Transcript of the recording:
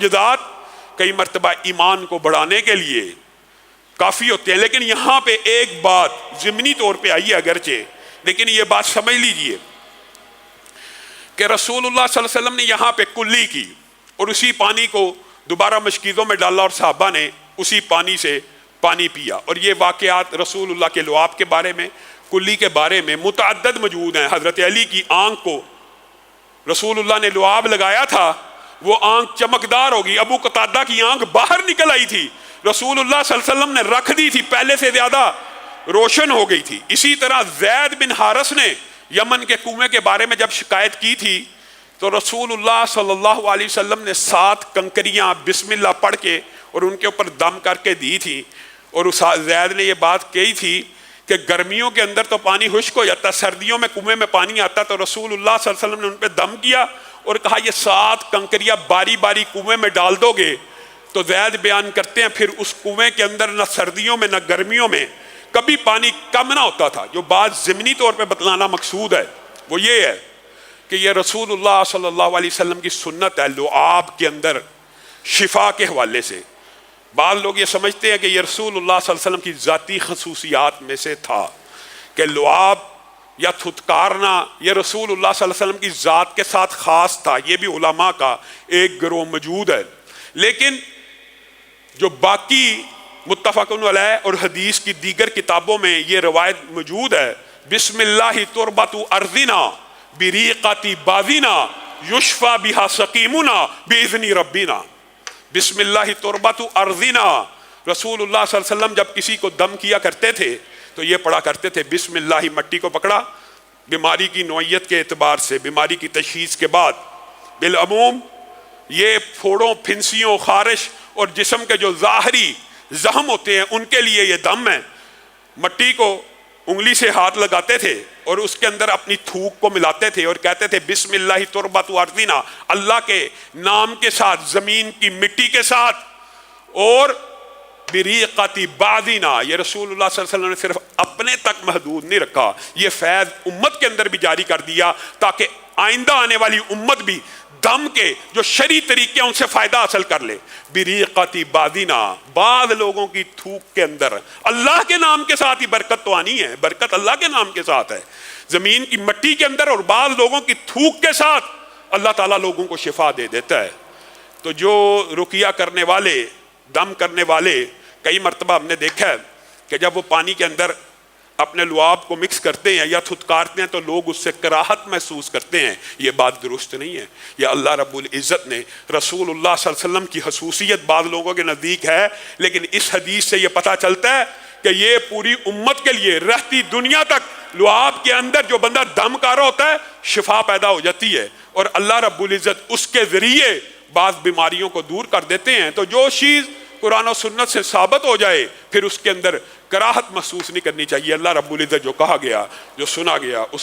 معجزات کئی مرتبہ ایمان کو بڑھانے کے لیے کافی ہوتے ہیں، لیکن یہاں پہ ایک بات ضمنی طور پہ آئی ہے اگرچہ، لیکن یہ بات سمجھ لیجئے کہ رسول اللہ صلی اللہ علیہ وسلم نے یہاں پہ کلی کی اور اسی پانی کو دوبارہ مشکیزوں میں ڈالا اور صحابہ نے اسی پانی سے پانی پیا. اور یہ واقعات رسول اللہ کے لعاب کے بارے میں، کلی کے بارے میں متعدد موجود ہیں. حضرت علی کی آنکھ کو رسول اللہ نے لعاب لگایا تھا، وہ آنکھ چمکدار ہوگی. ابو قتادہ کی آنکھ باہر نکل آئی تھی، رسول اللہ صلی اللہ علیہ وسلم نے رکھ دی تھی، پہلے سے زیادہ روشن ہو گئی تھی. اسی طرح زید بن حارث نے یمن کے کنویں کے بارے میں جب شکایت کی تھی تو رسول اللہ صلی اللہ علیہ وسلم نے 7 کنکریاں بسم اللہ پڑھ کے اور ان کے اوپر دم کر کے دی تھی. اور زید نے یہ بات کہی تھی کہ گرمیوں کے اندر تو پانی خشک ہو جاتا، سردیوں میں کنویں میں پانی آتا، تو رسول اللہ صلی اللہ علیہ وسلم نے ان پہ دم کیا اور کہا یہ 7 کنکریاں باری باری کنویں میں ڈال دو گے. تو زید بیان کرتے ہیں پھر اس کنویں کے اندر نہ سردیوں میں نہ گرمیوں میں کبھی پانی کم نہ ہوتا تھا. جو بات ضمنی طور پہ بتلانا مقصود ہے وہ یہ ہے کہ یہ رسول اللہ صلی اللہ علیہ وسلم کی سنت ہے لعاب کے اندر شفا کے حوالے سے. بعض لوگ یہ سمجھتے ہیں کہ یہ رسول اللہ صلی اللہ علیہ وسلم کی ذاتی خصوصیات میں سے تھا کہ لعاب یا تھتکارنا یہ رسول اللہ صلی اللہ علیہ وسلم کی ذات کے ساتھ خاص تھا. یہ بھی علماء کا ایک گروہ موجود ہے. لیکن جو باقی متفقن علیہ اور حدیث کی دیگر کتابوں میں یہ روایت موجود ہے، بسم اللہ تربت ارضنا بریقت بازنا یشفا بہا سقیمنا باذن ربنا. بسم اللہ تربت ارضنا، رسول اللہ صلی اللہ علیہ وسلم جب کسی کو دم کیا کرتے تھے تو یہ پڑھا کرتے تھے بسم اللہ، مٹی کو پکڑا بیماری کی نوعیت کے اعتبار سے، بیماری کی تشخیص کے بعد. بالعموم یہ پھوڑوں، پھنسیوں، خارش اور جسم کے جو ظاہری زخم ہوتے ہیں ان کے لیے یہ دم ہے. مٹی کو انگلی سے ہاتھ لگاتے تھے اور اس کے اندر اپنی تھوک کو ملاتے تھے اور کہتے تھے بسم اللہ تربت ارضنا، اللہ کے نام کے ساتھ، زمین کی مٹی کے ساتھ. اور بریقت بعضنا، یہ رسول اللہ صلی اللہ علیہ وسلم نے صرف اپنے تک محدود نہیں رکھا، یہ فیض امت کے اندر بھی جاری کر دیا تاکہ آئندہ آنے والی امت بھی دم کے جو شرعی طریقے ہیں ان سے فائدہ حاصل کر لے. بریقت بعضنا، بعض لوگوں کی تھوک کے اندر اللہ کے نام کے ساتھ ہی برکت تو آنی ہے، برکت اللہ کے نام کے ساتھ ہے، زمین کی مٹی کے اندر اور بعض لوگوں کی تھوک کے ساتھ اللہ تعالیٰ لوگوں کو شفا دے دیتا ہے. تو جو رقیہ کرنے والے، دم کرنے والے، کئی مرتبہ ہم نے دیکھا ہے کہ جب وہ پانی کے اندر اپنے لعاب کو مکس کرتے ہیں یا تھتکارتے ہیں تو لوگ اس سے کراہت محسوس کرتے ہیں. یہ بات درست نہیں ہے. یہ اللہ رب العزت نے رسول اللہ صلی اللہ علیہ وسلم کی خصوصیت بعض لوگوں کے نزدیک ہے، لیکن اس حدیث سے یہ پتہ چلتا ہے کہ یہ پوری امت کے لیے رہتی دنیا تک لعاب کے اندر جو بندہ دم کر رہا ہوتا ہے شفا پیدا ہو جاتی ہے اور اللہ رب العزت اس کے ذریعے بعض بیماریوں کو دور کر دیتے ہیں. تو جو چیز قرآن و سنت سے ثابت ہو جائے پھر اس کے اندر کراہت محسوس نہیں کرنی چاہیے. اللہ رب العزت جو کہا گیا، جو سنا گیا، اس